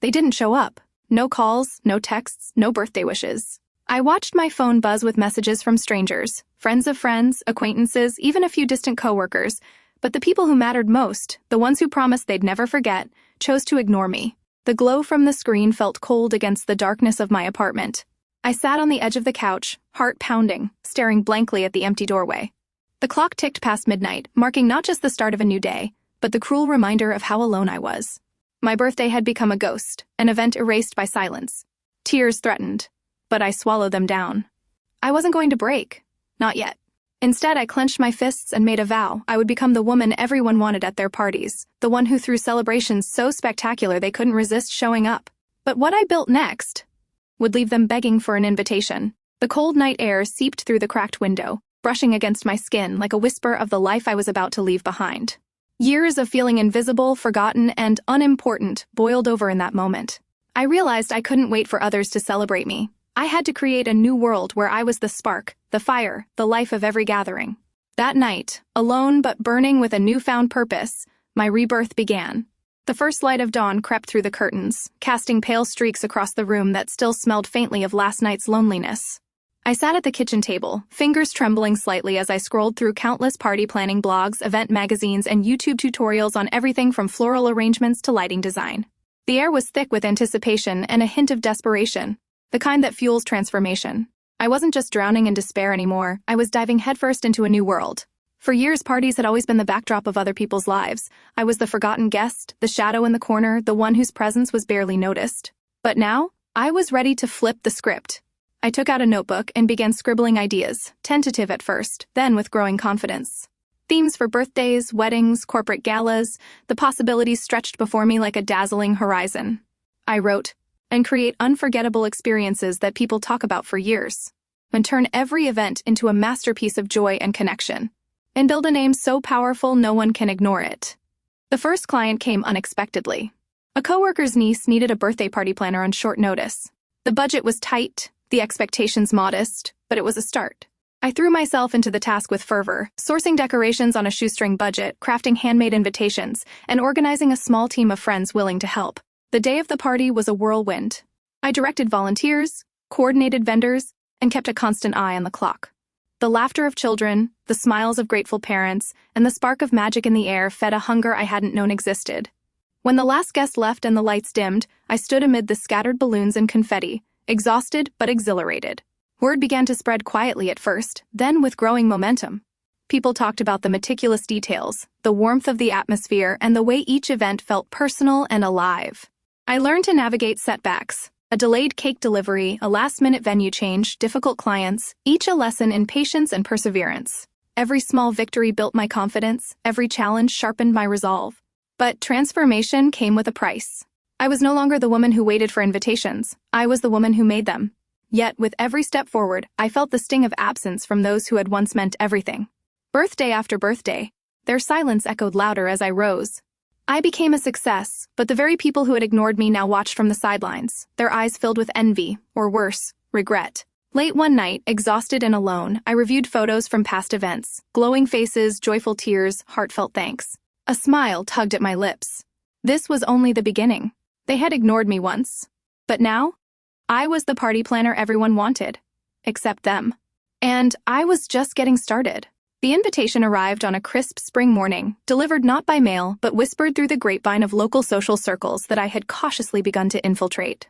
They didn't show up. No calls, no texts, no birthday wishes. I watched my phone buzz with messages from strangers, friends of friends, acquaintances, even a few distant coworkers, but the people who mattered most, the ones who promised they'd never forget, chose to ignore me. The glow from the screen felt cold against the darkness of my apartment. I sat on the edge of the couch, heart pounding, staring blankly at the empty doorway. The clock ticked past midnight, marking not just the start of a new day, but the cruel reminder of how alone I was. My birthday had become a ghost, an event erased by silence. Tears threatened, but I swallowed them down. I wasn't going to break. Not yet. Instead, I clenched my fists and made a vow I would become the woman everyone wanted at their parties, the one who threw celebrations so spectacular they couldn't resist showing up. But what I built next would leave them begging for an invitation. The cold night air seeped through the cracked window, brushing against my skin like a whisper of the life I was about to leave behind. Years of feeling invisible, forgotten, and unimportant boiled over in that moment. I realized I couldn't wait for others to celebrate me. I had to create a new world where I was the spark, the fire, the life of every gathering. That night, alone but burning with a newfound purpose, my rebirth began. The first light of dawn crept through the curtains, casting pale streaks across the room that still smelled faintly of last night's loneliness. I sat at the kitchen table, fingers trembling slightly as I scrolled through countless party planning blogs, event magazines, and YouTube tutorials on everything from floral arrangements to lighting design. The air was thick with anticipation and a hint of desperation, the kind that fuels transformation. I wasn't just drowning in despair anymore, I was diving headfirst into a new world. For years, parties had always been the backdrop of other people's lives. I was the forgotten guest, the shadow in the corner, the one whose presence was barely noticed. But now, I was ready to flip the script. I took out a notebook and began scribbling ideas, tentative at first, then with growing confidence. Themes for birthdays, weddings, corporate galas, the possibilities stretched before me like a dazzling horizon. I wrote, and create unforgettable experiences that people talk about for years, and turn every event into a masterpiece of joy and connection, and build a name so powerful no one can ignore it. The first client came unexpectedly. A coworker's niece needed a birthday party planner on short notice. The budget was tight, the expectations modest, but it was a start. I threw myself into the task with fervor, sourcing decorations on a shoestring budget, crafting handmade invitations, and organizing a small team of friends willing to help. The day of the party was a whirlwind. I directed volunteers, coordinated vendors, and kept a constant eye on the clock. The laughter of children, the smiles of grateful parents, and the spark of magic in the air fed a hunger I hadn't known existed. When the last guest left and the lights dimmed, I stood amid the scattered balloons and confetti, exhausted but exhilarated. Word began to spread quietly at first, then with growing momentum. People talked about the meticulous details, the warmth of the atmosphere, and the way each event felt personal and alive. I learned to navigate setbacks. A delayed cake delivery, a last-minute venue change, difficult clients, each a lesson in patience and perseverance. Every small victory built my confidence, every challenge sharpened my resolve. But transformation came with a price. I was no longer the woman who waited for invitations. I was the woman who made them. Yet, with every step forward, I felt the sting of absence from those who had once meant everything. Birthday after birthday, their silence echoed louder as I rose. I became a success, but the very people who had ignored me now watched from the sidelines, their eyes filled with envy, or worse, regret. Late one night, exhausted and alone, I reviewed photos from past events, glowing faces, joyful tears, heartfelt thanks. A smile tugged at my lips. This was only the beginning. They had ignored me once. But now, I was the party planner everyone wanted. Except them. And I was just getting started. The invitation arrived on a crisp spring morning, delivered not by mail, but whispered through the grapevine of local social circles that I had cautiously begun to infiltrate.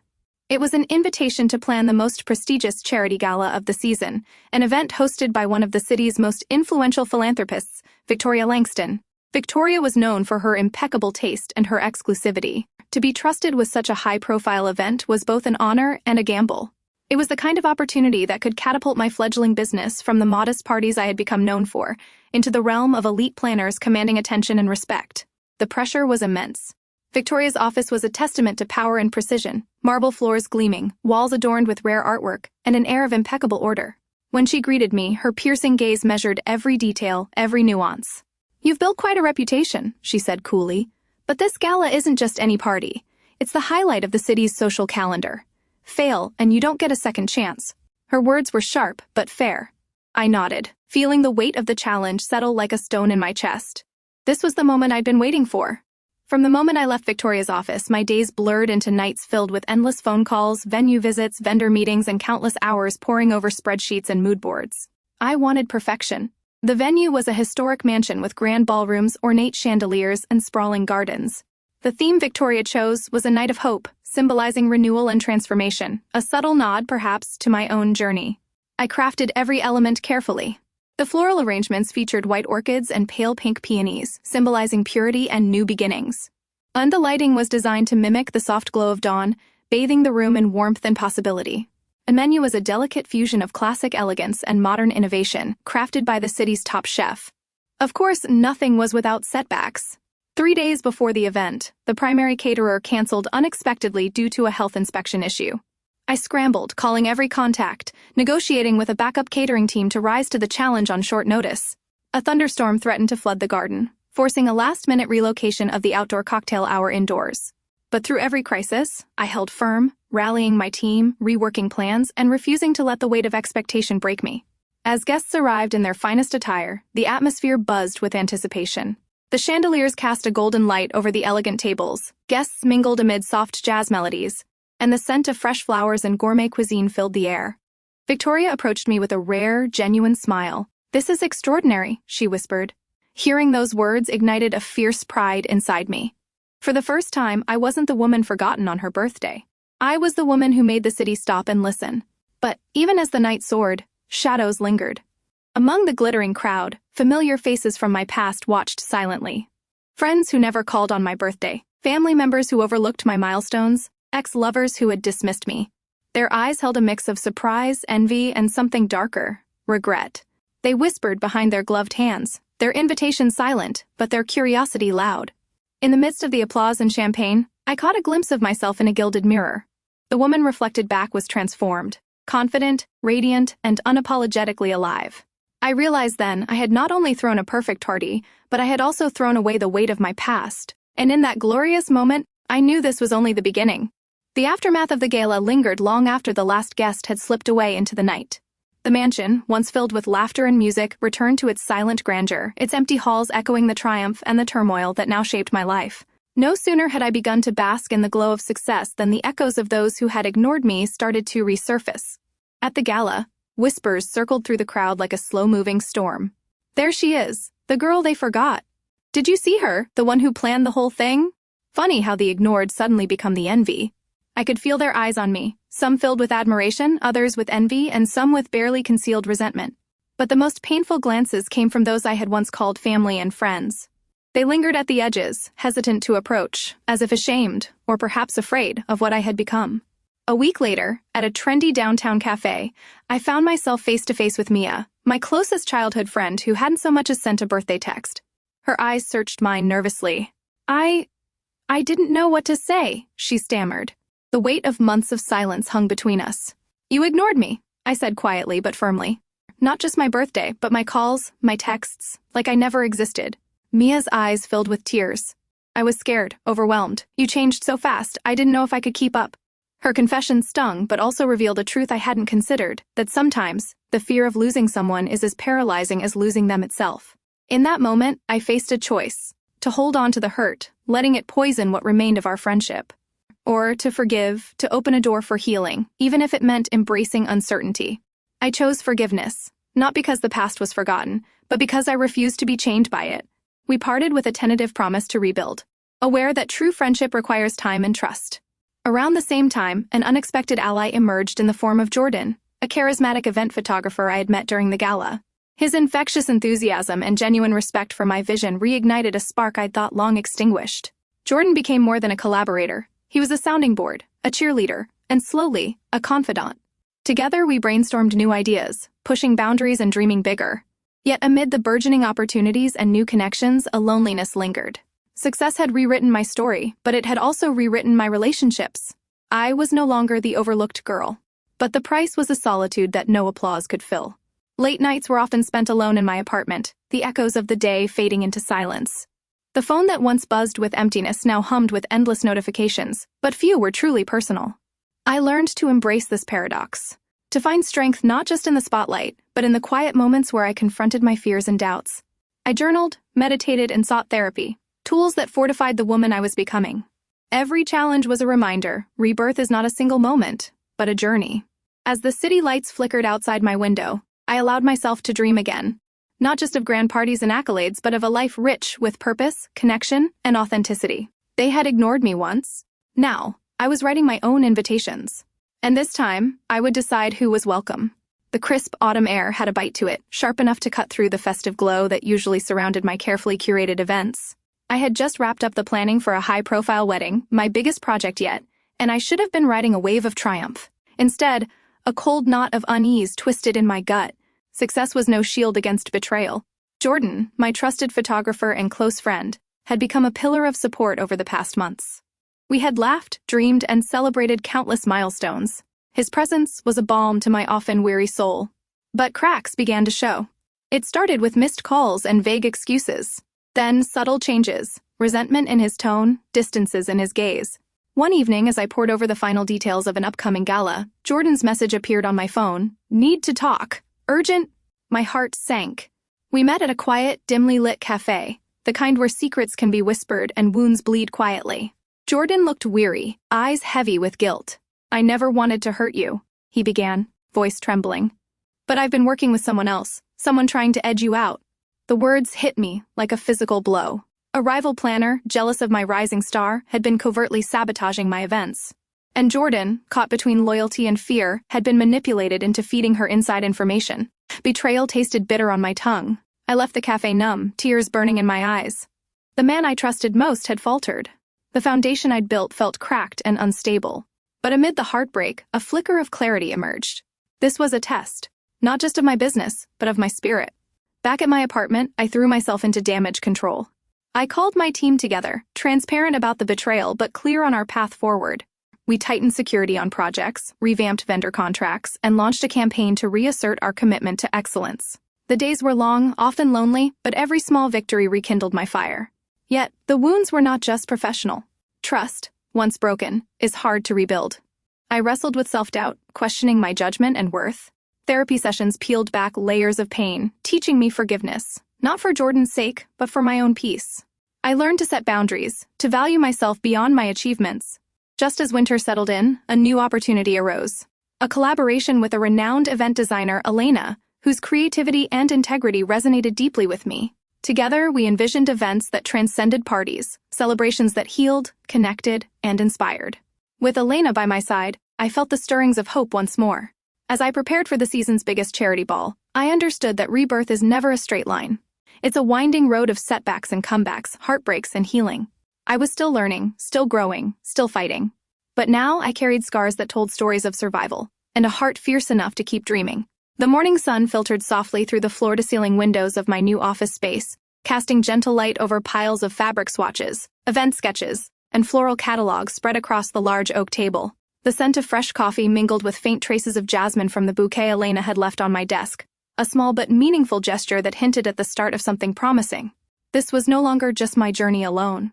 It was an invitation to plan the most prestigious charity gala of the season, an event hosted by one of the city's most influential philanthropists, Victoria Langston. Victoria was known for her impeccable taste and her exclusivity. To be trusted with such a high-profile event was both an honor and a gamble. It was the kind of opportunity that could catapult my fledgling business from the modest parties I had become known for into the realm of elite planners commanding attention and respect. The pressure was immense. Victoria's office was a testament to power and precision, marble floors gleaming, walls adorned with rare artwork, and an air of impeccable order. When she greeted me, her piercing gaze measured every detail, every nuance. "You've built quite a reputation," she said coolly. "But this gala isn't just any party. It's the highlight of the city's social calendar. Fail, and you don't get a second chance." Her words were sharp, but fair. I nodded, feeling the weight of the challenge settle like a stone in my chest. This was the moment I'd been waiting for. From the moment I left Victoria's office, my days blurred into nights filled with endless phone calls, venue visits, vendor meetings, and countless hours poring over spreadsheets and mood boards. I wanted perfection. The venue was a historic mansion with grand ballrooms, ornate chandeliers, and sprawling gardens. The theme Victoria chose was a night of hope, symbolizing renewal and transformation, a subtle nod, perhaps, to my own journey. I crafted every element carefully. The floral arrangements featured white orchids and pale pink peonies, symbolizing purity and new beginnings. And the lighting was designed to mimic the soft glow of dawn, bathing the room in warmth and possibility. The menu was a delicate fusion of classic elegance and modern innovation, crafted by the city's top chef. Of course, nothing was without setbacks. 3 days before the event, the primary caterer canceled unexpectedly due to a health inspection issue. I scrambled, calling every contact, negotiating with a backup catering team to rise to the challenge on short notice. A thunderstorm threatened to flood the garden, forcing a last-minute relocation of the outdoor cocktail hour indoors. But through every crisis, I held firm, rallying my team, reworking plans, and refusing to let the weight of expectation break me. As guests arrived in their finest attire, the atmosphere buzzed with anticipation. The chandeliers cast a golden light over the elegant tables, guests mingled amid soft jazz melodies, and the scent of fresh flowers and gourmet cuisine filled the air. Victoria approached me with a rare, genuine smile. "This is extraordinary," she whispered. Hearing those words ignited a fierce pride inside me. For the first time, I wasn't the woman forgotten on her birthday. I was the woman who made the city stop and listen. But even as the night soared, shadows lingered. Among the glittering crowd, familiar faces from my past watched silently. Friends who never called on my birthday, family members who overlooked my milestones, ex-lovers who had dismissed me. Their eyes held a mix of surprise, envy, and something darker, regret. They whispered behind their gloved hands, their invitation silent, but their curiosity loud. In the midst of the applause and champagne, I caught a glimpse of myself in a gilded mirror. The woman reflected back was transformed, confident, radiant, and unapologetically alive. I realized then I had not only thrown a perfect party, but I had also thrown away the weight of my past. And in that glorious moment, I knew this was only the beginning. The aftermath of the gala lingered long after the last guest had slipped away into the night. The mansion, once filled with laughter and music, returned to its silent grandeur, its empty halls echoing the triumph and the turmoil that now shaped my life. No sooner had I begun to bask in the glow of success than the echoes of those who had ignored me started to resurface. At the gala, whispers circled through the crowd like a slow-moving storm. "There she is, the girl they forgot. Did you see her, the one who planned the whole thing?" Funny how the ignored suddenly become the envy. I could feel their eyes on me, some filled with admiration, others with envy, and some with barely concealed resentment. But the most painful glances came from those I had once called family and friends. They lingered at the edges, hesitant to approach, as if ashamed, or perhaps afraid, of what I had become. A week later, at a trendy downtown cafe, I found myself face-to-face with Mia, my closest childhood friend who hadn't so much as sent a birthday text. Her eyes searched mine nervously. I didn't know what to say," she stammered. The weight of months of silence hung between us. "You ignored me," I said quietly but firmly. "Not just my birthday, but my calls, my texts, like I never existed." Mia's eyes filled with tears. I was scared, overwhelmed. "You changed so fast, I didn't know if I could keep up." Her confession stung, but also revealed a truth I hadn't considered, that sometimes, the fear of losing someone is as paralyzing as losing them itself. In that moment, I faced a choice: to hold on to the hurt, letting it poison what remained of our friendship. Or to forgive, to open a door for healing, even if it meant embracing uncertainty. I chose forgiveness, not because the past was forgotten, but because I refused to be chained by it. We parted with a tentative promise to rebuild, aware that true friendship requires time and trust. Around the same time, an unexpected ally emerged in the form of Jordan, a charismatic event photographer I had met during the gala. His infectious enthusiasm and genuine respect for my vision reignited a spark I'd thought long extinguished. Jordan became more than a collaborator. He was a sounding board, a cheerleader, and slowly, a confidant. Together we brainstormed new ideas, pushing boundaries and dreaming bigger. Yet amid the burgeoning opportunities and new connections, a loneliness lingered. Success had rewritten my story, but it had also rewritten my relationships. I was no longer the overlooked girl. But the price was a solitude that no applause could fill. Late nights were often spent alone in my apartment, the echoes of the day fading into silence. The phone that once buzzed with emptiness now hummed with endless notifications, but few were truly personal. I learned to embrace this paradox, to find strength not just in the spotlight, but in the quiet moments where I confronted my fears and doubts. I journaled, meditated, and sought therapy, tools that fortified the woman I was becoming. Every challenge was a reminder, rebirth is not a single moment, but a journey. As the city lights flickered outside my window, I allowed myself to dream again. Not just of grand parties and accolades, but of a life rich with purpose, connection, and authenticity. They had ignored me once. Now, I was writing my own invitations. And this time, I would decide who was welcome. The crisp autumn air had a bite to it, sharp enough to cut through the festive glow that usually surrounded my carefully curated events. I had just wrapped up the planning for a high-profile wedding, my biggest project yet, and I should have been riding a wave of triumph. Instead, a cold knot of unease twisted in my gut. Success was no shield against betrayal. Jordan, my trusted photographer and close friend, had become a pillar of support over the past months. We had laughed, dreamed, and celebrated countless milestones. His presence was a balm to my often weary soul. But cracks began to show. It started with missed calls and vague excuses. Then subtle changes, resentment in his tone, distances in his gaze. One evening, as I pored over the final details of an upcoming gala, Jordan's message appeared on my phone. "Need to talk. Urgent." My heart sank. We met at a quiet, dimly lit cafe, the kind where secrets can be whispered and wounds bleed quietly. Jordan looked weary, eyes heavy with guilt. "I never wanted to hurt you," he began, voice trembling. "But I've been working with someone else, someone trying to edge you out." The words hit me like a physical blow. A rival planner, jealous of my rising star, had been covertly sabotaging my events. And Jordan, caught between loyalty and fear, had been manipulated into feeding her inside information. Betrayal tasted bitter on my tongue. I left the cafe numb, tears burning in my eyes. The man I trusted most had faltered. The foundation I'd built felt cracked and unstable. But amid the heartbreak, a flicker of clarity emerged. This was a test, not just of my business, but of my spirit. Back at my apartment, I threw myself into damage control. I called my team together, transparent about the betrayal but clear on our path forward. We tightened security on projects, revamped vendor contracts, and launched a campaign to reassert our commitment to excellence. The days were long, often lonely, but every small victory rekindled my fire. Yet, the wounds were not just professional. Trust, once broken, is hard to rebuild. I wrestled with self-doubt, questioning my judgment and worth. Therapy sessions peeled back layers of pain, teaching me forgiveness, not for Jordan's sake, but for my own peace. I learned to set boundaries, to value myself beyond my achievements. Just as winter settled in, a new opportunity arose. A collaboration with a renowned event designer, Elena, whose creativity and integrity resonated deeply with me. Together, we envisioned events that transcended parties, celebrations that healed, connected, and inspired. With Elena by my side, I felt the stirrings of hope once more. As I prepared for the season's biggest charity ball, I understood that rebirth is never a straight line. It's a winding road of setbacks and comebacks, heartbreaks and healing. I was still learning, still growing, still fighting. But now I carried scars that told stories of survival, and a heart fierce enough to keep dreaming. The morning sun filtered softly through the floor-to-ceiling windows of my new office space, casting gentle light over piles of fabric swatches, event sketches, and floral catalogs spread across the large oak table. The scent of fresh coffee mingled with faint traces of jasmine from the bouquet Elena had left on my desk, a small but meaningful gesture that hinted at the start of something promising. This was no longer just my journey alone.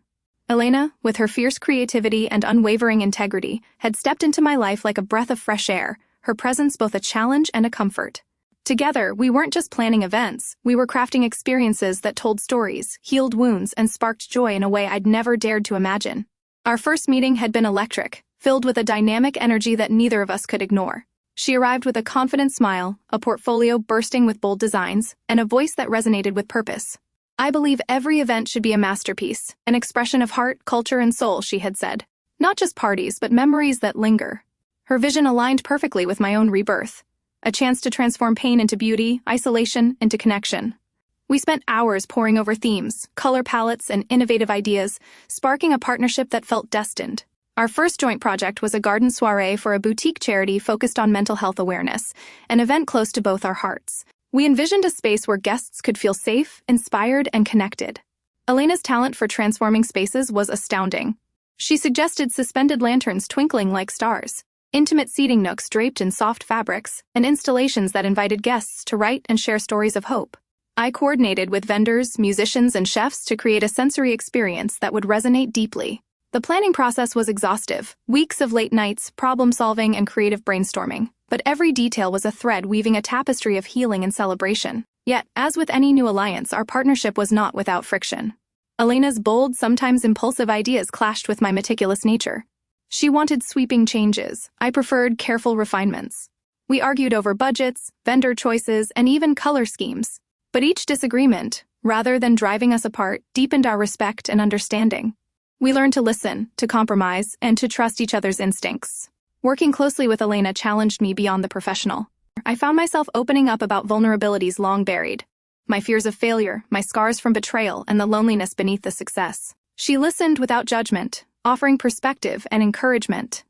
Elena, with her fierce creativity and unwavering integrity, had stepped into my life like a breath of fresh air, her presence both a challenge and a comfort. Together, we weren't just planning events, we were crafting experiences that told stories, healed wounds, and sparked joy in a way I'd never dared to imagine. Our first meeting had been electric, filled with a dynamic energy that neither of us could ignore. She arrived with a confident smile, a portfolio bursting with bold designs, and a voice that resonated with purpose. "I believe every event should be a masterpiece, an expression of heart, culture, and soul," she had said. "Not just parties, but memories that linger." Her vision aligned perfectly with my own rebirth, a chance to transform pain into beauty, isolation into connection. We spent hours poring over themes, color palettes, and innovative ideas, sparking a partnership that felt destined. Our first joint project was a garden soiree for a boutique charity focused on mental health awareness, an event close to both our hearts. We envisioned a space where guests could feel safe, inspired, and connected. Elena's talent for transforming spaces was astounding. She suggested suspended lanterns twinkling like stars, intimate seating nooks draped in soft fabrics, and installations that invited guests to write and share stories of hope. I coordinated with vendors, musicians, and chefs to create a sensory experience that would resonate deeply. The planning process was exhaustive, weeks of late nights, problem-solving, and creative brainstorming. But every detail was a thread weaving a tapestry of healing and celebration. Yet, as with any new alliance, our partnership was not without friction. Elena's bold, sometimes impulsive ideas clashed with my meticulous nature. She wanted sweeping changes. I preferred careful refinements. We argued over budgets, vendor choices, and even color schemes. But each disagreement, rather than driving us apart, deepened our respect and understanding. We learned to listen, to compromise, and to trust each other's instincts. Working closely with Elena challenged me beyond the professional. I found myself opening up about vulnerabilities long buried. My fears of failure, my scars from betrayal, and the loneliness beneath the success. She listened without judgment, offering perspective and encouragement.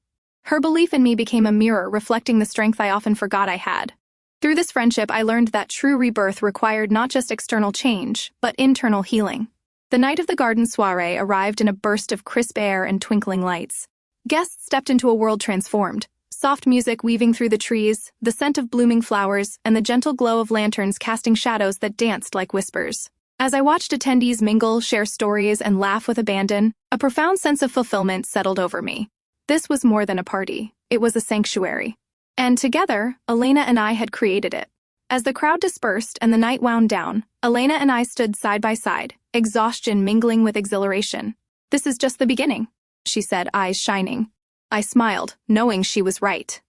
Her belief in me became a mirror reflecting the strength I often forgot I had. Through this friendship, I learned that true rebirth required not just external change, but internal healing. The night of the garden soiree arrived in a burst of crisp air and twinkling lights. Guests stepped into a world transformed. Soft music weaving through the trees, the scent of blooming flowers, and the gentle glow of lanterns casting shadows that danced like whispers. As I watched attendees mingle, share stories, and laugh with abandon, a profound sense of fulfillment settled over me. This was more than a party. It was a sanctuary. And together, Elena and I had created it. As the crowd dispersed and the night wound down, Elena and I stood side by side, exhaustion mingling with exhilaration. "This is just the beginning," she said, eyes shining. I smiled, knowing she was right.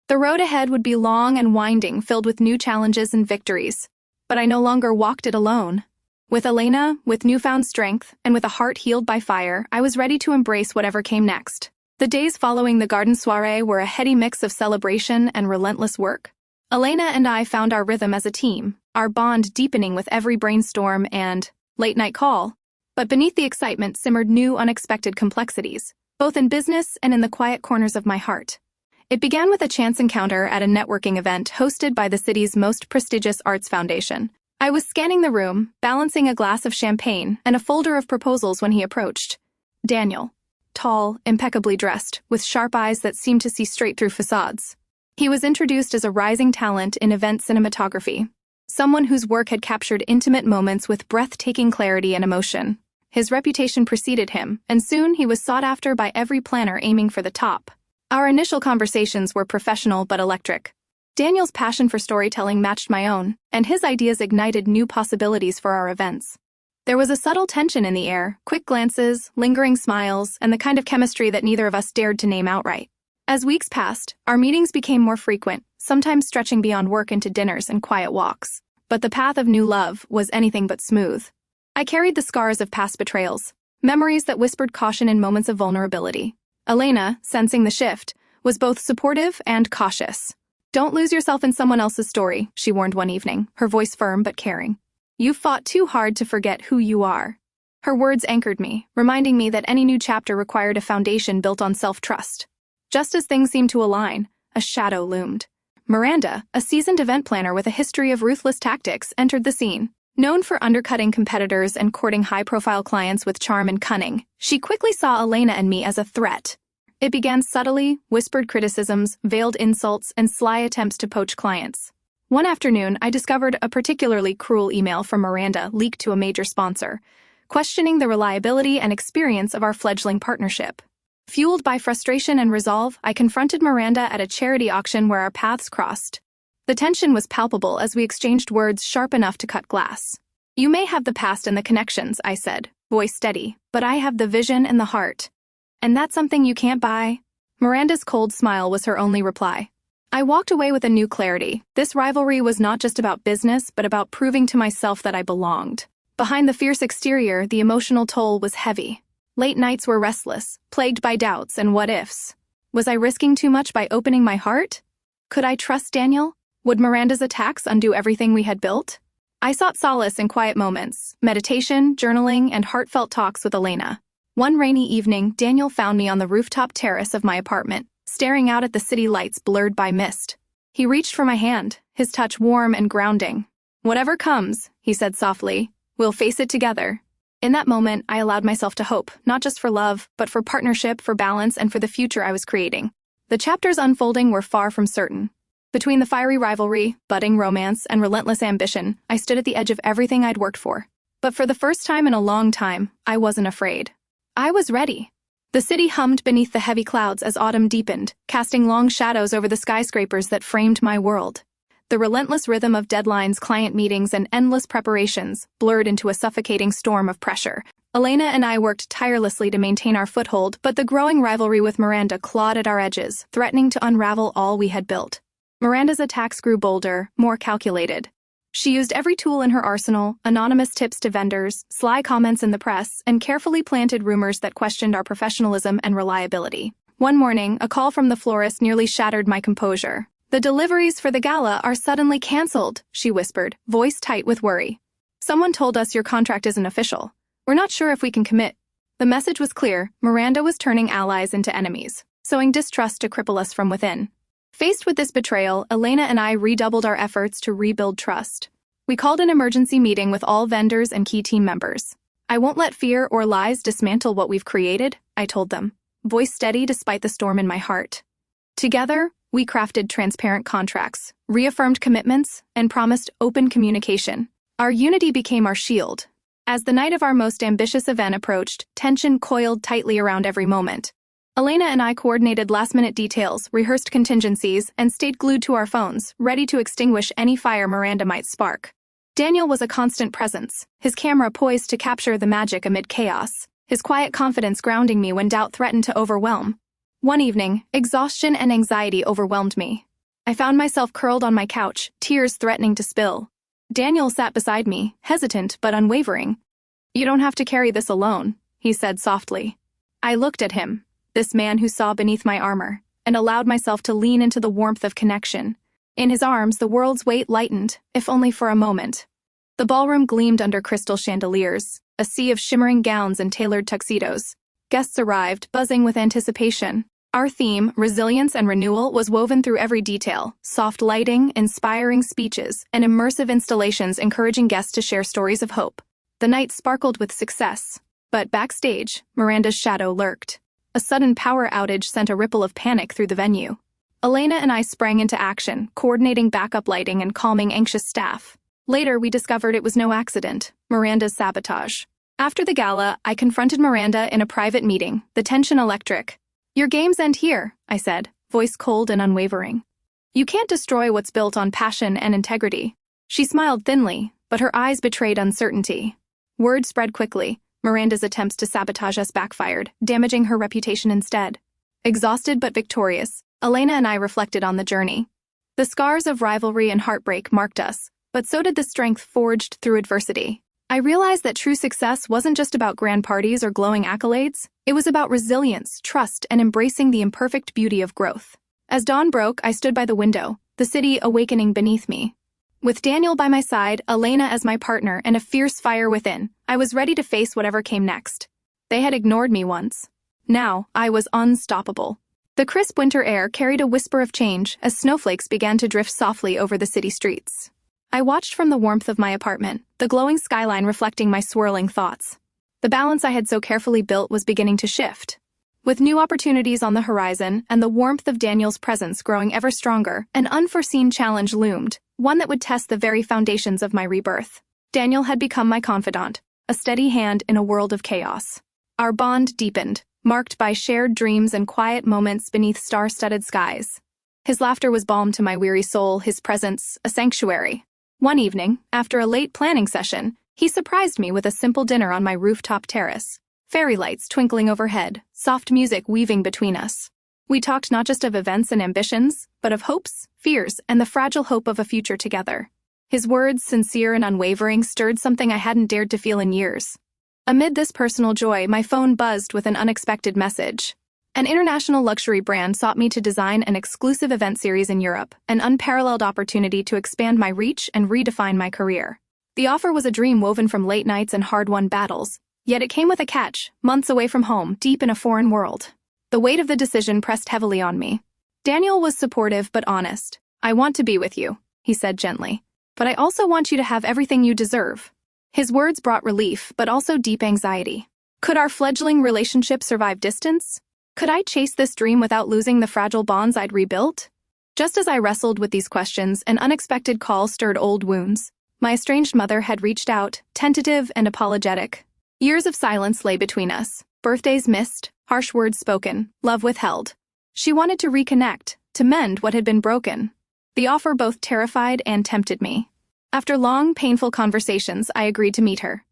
The road ahead would be long and winding, filled with new challenges and victories. But I no longer walked it alone. With Elena, with newfound strength, and with a heart healed by fire, I was ready to embrace whatever came next. The days following the garden soiree were a heady mix of celebration and relentless work. Elena and I found our rhythm as a team, our bond deepening with every brainstorm and late-night call. But beneath the excitement simmered new, unexpected complexities, both in business and in the quiet corners of my heart. It began with a chance encounter at a networking event hosted by the city's most prestigious arts foundation. I was scanning the room, balancing a glass of champagne and a folder of proposals when he approached. Daniel. Tall, impeccably dressed, with sharp eyes that seemed to see straight through facades. He was introduced as a rising talent in event cinematography, someone whose work had captured intimate moments with breathtaking clarity and emotion. His reputation preceded him, and soon he was sought after by every planner aiming for the top. Our initial conversations were professional but electric. Daniel's passion for storytelling matched my own, and his ideas ignited new possibilities for our events. There was a subtle tension in the air, quick glances, lingering smiles, and the kind of chemistry that neither of us dared to name outright. As weeks passed, our meetings became more frequent, sometimes stretching beyond work into dinners and quiet walks. But the path of new love was anything but smooth. I carried the scars of past betrayals, memories that whispered caution in moments of vulnerability. Elena, sensing the shift, was both supportive and cautious. "Don't lose yourself in someone else's story," she warned one evening, her voice firm but caring. "You've fought too hard to forget who you are." Her words anchored me, reminding me that any new chapter required a foundation built on self-trust. Just as things seemed to align, a shadow loomed. Miranda, a seasoned event planner with a history of ruthless tactics, entered the scene. Known for undercutting competitors and courting high-profile clients with charm and cunning, she quickly saw Elena and me as a threat. It began subtly, whispered criticisms, veiled insults, and sly attempts to poach clients. One afternoon, I discovered a particularly cruel email from Miranda leaked to a major sponsor, questioning the reliability and experience of our fledgling partnership. Fueled by frustration and resolve, I confronted Miranda at a charity auction where our paths crossed. The tension was palpable as we exchanged words sharp enough to cut glass. "You may have the past and the connections," I said, voice steady, "but I have the vision and the heart. And that's something you can't buy." Miranda's cold smile was her only reply. I walked away with a new clarity. This rivalry was not just about business, but about proving to myself that I belonged. Behind the fierce exterior, the emotional toll was heavy. Late nights were restless, plagued by doubts and what-ifs. Was I risking too much by opening my heart? Could I trust Daniel? Would Miranda's attacks undo everything we had built? I sought solace in quiet moments, meditation, journaling, and heartfelt talks with Elena. One rainy evening, Daniel found me on the rooftop terrace of my apartment, staring out at the city lights blurred by mist. He reached for my hand, his touch warm and grounding. "Whatever comes," he said softly, "we'll face it together." In that moment, I allowed myself to hope, not just for love, but for partnership, for balance, and for the future I was creating. The chapters unfolding were far from certain. Between the fiery rivalry, budding romance, and relentless ambition, I stood at the edge of everything I'd worked for. But for the first time in a long time, I wasn't afraid. I was ready. The city hummed beneath the heavy clouds as autumn deepened, casting long shadows over the skyscrapers that framed my world. The relentless rhythm of deadlines, client meetings, and endless preparations blurred into a suffocating storm of pressure. Elena and I worked tirelessly to maintain our foothold, but the growing rivalry with Miranda clawed at our edges, threatening to unravel all we had built. Miranda's attacks grew bolder, more calculated. She used every tool in her arsenal: anonymous tips to vendors, sly comments in the press, and carefully planted rumors that questioned our professionalism and reliability. One morning, a call from the florist nearly shattered my composure. "The deliveries for the gala are suddenly canceled," she whispered, voice tight with worry. "Someone told us your contract isn't official. We're not sure if we can commit." The message was clear: Miranda was turning allies into enemies, sowing distrust to cripple us from within. Faced with this betrayal, Elena and I redoubled our efforts to rebuild trust. We called an emergency meeting with all vendors and key team members. "I won't let fear or lies dismantle what we've created," I told them, voice steady despite the storm in my heart. Together, we crafted transparent contracts, reaffirmed commitments, and promised open communication. Our unity became our shield. As the night of our most ambitious event approached, tension coiled tightly around every moment. Elena and I coordinated last-minute details, rehearsed contingencies, and stayed glued to our phones, ready to extinguish any fire Miranda might spark. Daniel was a constant presence, his camera poised to capture the magic amid chaos, his quiet confidence grounding me when doubt threatened to overwhelm. One evening, exhaustion and anxiety overwhelmed me. I found myself curled on my couch, tears threatening to spill. Daniel sat beside me, hesitant but unwavering. "You don't have to carry this alone," he said softly. I looked at him, this man who saw beneath my armor, and allowed myself to lean into the warmth of connection. In his arms, the world's weight lightened, if only for a moment. The ballroom gleamed under crystal chandeliers, a sea of shimmering gowns and tailored tuxedos. Guests arrived, buzzing with anticipation. Our theme, resilience and renewal, was woven through every detail: soft lighting, inspiring speeches, and immersive installations encouraging guests to share stories of hope. The night sparkled with success, but backstage, Miranda's shadow lurked. A sudden power outage sent a ripple of panic through the venue. Elena and I sprang into action, coordinating backup lighting and calming anxious staff. Later, we discovered it was no accident: Miranda's sabotage. After the gala, I confronted Miranda in a private meeting, the tension electric. "Your games end here," I said, voice cold and unwavering. "You can't destroy what's built on passion and integrity." She smiled thinly, but her eyes betrayed uncertainty. Word spread quickly. Miranda's attempts to sabotage us backfired, damaging her reputation instead. Exhausted but victorious, Elena and I reflected on the journey. The scars of rivalry and heartbreak marked us, but so did the strength forged through adversity. I realized that true success wasn't just about grand parties or glowing accolades. It was about resilience, trust, and embracing the imperfect beauty of growth. As dawn broke, I stood by the window, the city awakening beneath me. With Daniel by my side, Elena as my partner, and a fierce fire within, I was ready to face whatever came next. They had ignored me once. Now, I was unstoppable. The crisp winter air carried a whisper of change as snowflakes began to drift softly over the city streets. I watched from the warmth of my apartment, the glowing skyline reflecting my swirling thoughts. The balance I had so carefully built was beginning to shift. With new opportunities on the horizon and the warmth of Daniel's presence growing ever stronger, an unforeseen challenge loomed, one that would test the very foundations of my rebirth. Daniel had become my confidant, a steady hand in a world of chaos. Our bond deepened, marked by shared dreams and quiet moments beneath star-studded skies. His laughter was balm to my weary soul, his presence a sanctuary. One evening, after a late planning session, he surprised me with a simple dinner on my rooftop terrace. Fairy lights twinkling overhead, soft music weaving between us. We talked not just of events and ambitions, but of hopes, fears, and the fragile hope of a future together. His words, sincere and unwavering, stirred something I hadn't dared to feel in years. Amid this personal joy, my phone buzzed with an unexpected message. An international luxury brand sought me to design an exclusive event series in Europe, an unparalleled opportunity to expand my reach and redefine my career. The offer was a dream woven from late nights and hard-won battles, yet it came with a catch: months away from home, deep in a foreign world. The weight of the decision pressed heavily on me. Daniel was supportive but honest. "I want to be with you," he said gently, "but I also want you to have everything you deserve." His words brought relief, but also deep anxiety. Could our fledgling relationship survive distance? Could I chase this dream without losing the fragile bonds I'd rebuilt? Just as I wrestled with these questions, an unexpected call stirred old wounds. My estranged mother had reached out, tentative and apologetic. Years of silence lay between us, birthdays missed, harsh words spoken, love withheld. She wanted to reconnect, to mend what had been broken. The offer both terrified and tempted me. After long, painful conversations, I agreed to meet her.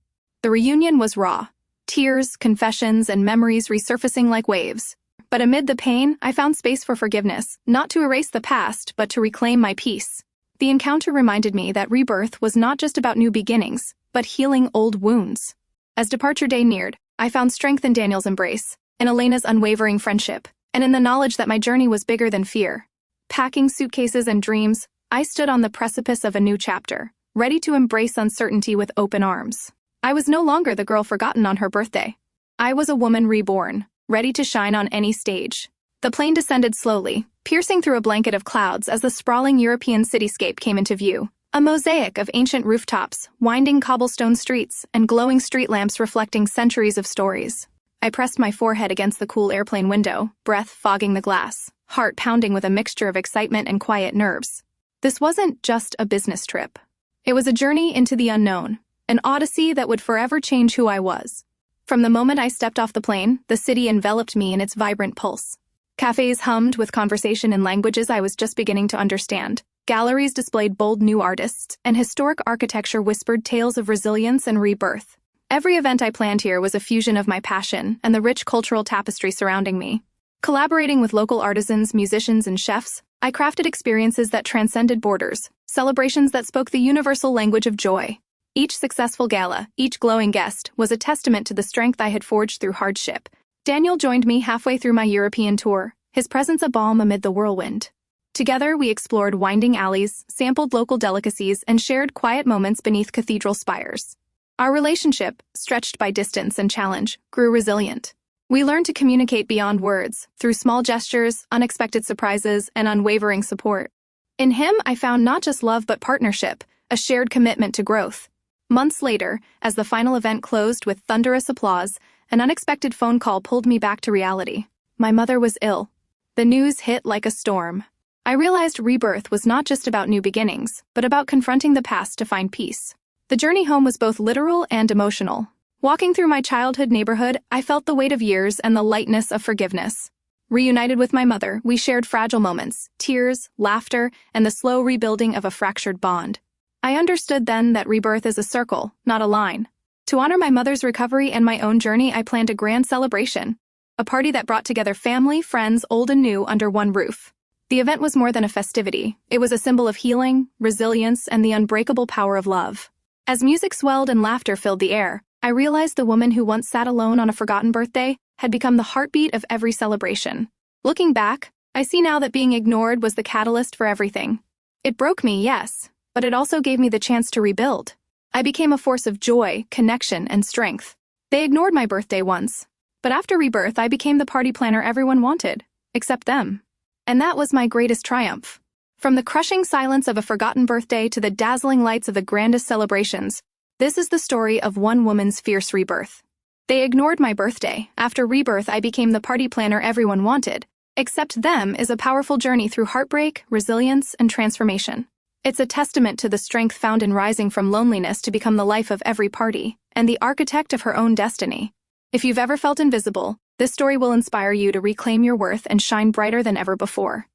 The reunion was raw. Tears, confessions, and memories resurfacing like waves. But amid the pain, I found space for forgiveness, not to erase the past, but to reclaim my peace. The encounter reminded me that rebirth was not just about new beginnings, but healing old wounds. As departure day neared, I found strength in Daniel's embrace, in Elena's unwavering friendship, and in the knowledge that my journey was bigger than fear. Packing suitcases and dreams, I stood on the precipice of a new chapter, ready to embrace uncertainty with open arms. I was no longer the girl forgotten on her birthday. I was a woman reborn, ready to shine on any stage. The plane descended slowly, piercing through a blanket of clouds as the sprawling European cityscape came into view. A mosaic of ancient rooftops, winding cobblestone streets, and glowing street lamps reflecting centuries of stories. I pressed my forehead against the cool airplane window, breath fogging the glass, heart pounding with a mixture of excitement and quiet nerves. This wasn't just a business trip. It was a journey into the unknown, an odyssey that would forever change who I was. From the moment I stepped off the plane, the city enveloped me in its vibrant pulse. Cafes hummed with conversation in languages I was just beginning to understand. Galleries displayed bold new artists, and historic architecture whispered tales of resilience and rebirth. Every event I planned here was a fusion of my passion and the rich cultural tapestry surrounding me. Collaborating with local artisans, musicians, and chefs, I crafted experiences that transcended borders, celebrations that spoke the universal language of joy. Each successful gala, each glowing guest, was a testament to the strength I had forged through hardship. Daniel joined me halfway through my European tour, his presence a balm amid the whirlwind. Together, we explored winding alleys, sampled local delicacies, and shared quiet moments beneath cathedral spires. Our relationship, stretched by distance and challenge, grew resilient. We learned to communicate beyond words, through small gestures, unexpected surprises, and unwavering support. In him, I found not just love but partnership, a shared commitment to growth. Months later, as the final event closed with thunderous applause, an unexpected phone call pulled me back to reality. My mother was ill. The news hit like a storm. I realized rebirth was not just about new beginnings, but about confronting the past to find peace. The journey home was both literal and emotional. Walking through my childhood neighborhood, I felt the weight of years and the lightness of forgiveness. Reunited with my mother, we shared fragile moments, tears, laughter, and the slow rebuilding of a fractured bond. I understood then that rebirth is a circle, not a line. To honor my mother's recovery and my own journey, I planned a grand celebration, a party that brought together family, friends, old and new, under one roof. The event was more than a festivity. It was a symbol of healing, resilience, and the unbreakable power of love. As music swelled and laughter filled the air, I realized the woman who once sat alone on a forgotten birthday had become the heartbeat of every celebration. Looking back, I see now that being ignored was the catalyst for everything. It broke me, yes, but it also gave me the chance to rebuild. I became a force of joy, connection, and strength. They ignored my birthday once, but after rebirth I became the party planner everyone wanted, except them. And that was my greatest triumph. From the crushing silence of a forgotten birthday to the dazzling lights of the grandest celebrations, this is the story of one woman's fierce rebirth. They ignored my birthday. After rebirth I became the party planner everyone wanted. Except them is a powerful journey through heartbreak, resilience, and transformation. It's a testament to the strength found in rising from loneliness to become the life of every party, and the architect of her own destiny. If you've ever felt invisible, this story will inspire you to reclaim your worth and shine brighter than ever before.